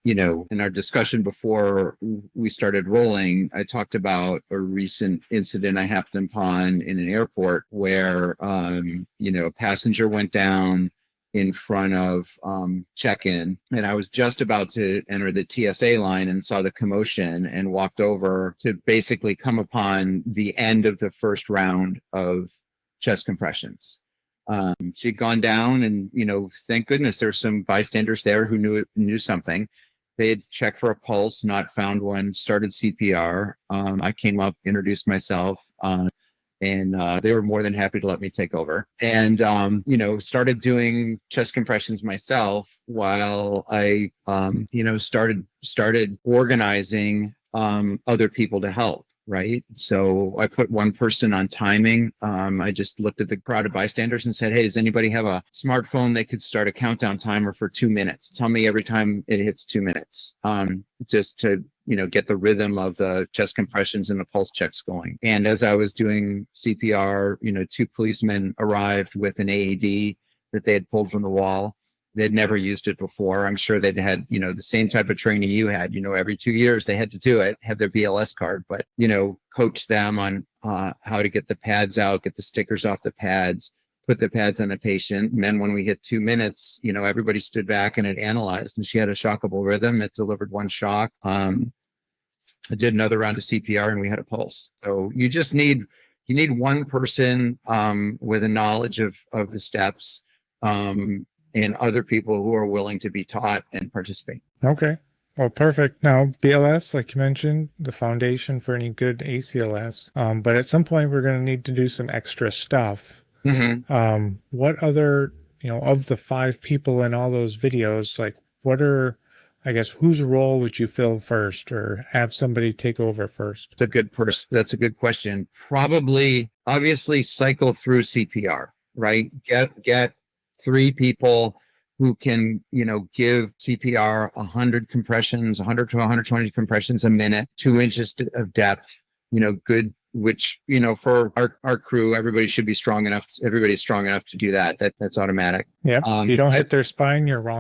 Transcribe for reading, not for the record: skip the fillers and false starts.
in our discussion before we started rolling, I talked about a recent incident I happened upon in an airport where, a passenger went down in front of check-in, and I was just about to enter the TSA line and saw the commotion and walked over to basically come upon the end of the first round of chest compressions. She'd gone down, and thank goodness there's some bystanders there who knew something. They had checked for a pulse, not found one, started CPR. I came up, introduced myself, and they were more than happy to let me take over. And, started doing chest compressions myself while I, started organizing other people to help. Right. So I put one person on timing. I just looked at the crowd of bystanders and said, hey, does anybody have a smartphone that could start a countdown timer for 2 minutes? Tell me every time it hits 2 minutes, just to, get the rhythm of the chest compressions and the pulse checks going. And as I was doing CPR, 2 policemen arrived with an AED that they had pulled from the wall. They'd never used it before. I'm sure they'd had, the same type of training you had, every 2 years they had to do it, have their BLS card, but, coach them on how to get the pads out, get the stickers off the pads, put the pads on a patient. And then when we hit 2 minutes, everybody stood back and it analyzed, and she had a shockable rhythm. It delivered one shock. I did another round of CPR and we had a pulse. So you just need one person with a knowledge of the steps, and other people who are willing to be taught and participate. Okay. Well, perfect. Now, BLS, like you mentioned, the foundation for any good ACLS. But at some point, we're going to need to do some extra stuff. Mm-hmm. What other, of the 5 people in all those videos, like what are, I guess, whose role would you fill first or have somebody take over first? That's a good question. Probably, obviously, cycle through CPR, right? Get 3 people who can, give CPR 100 compressions, 100 to 120 compressions a minute, 2 inches of depth, good, which, for our crew, everybody's strong enough to do that. That's automatic. Yeah. If you don't hit their spine, you're wrong.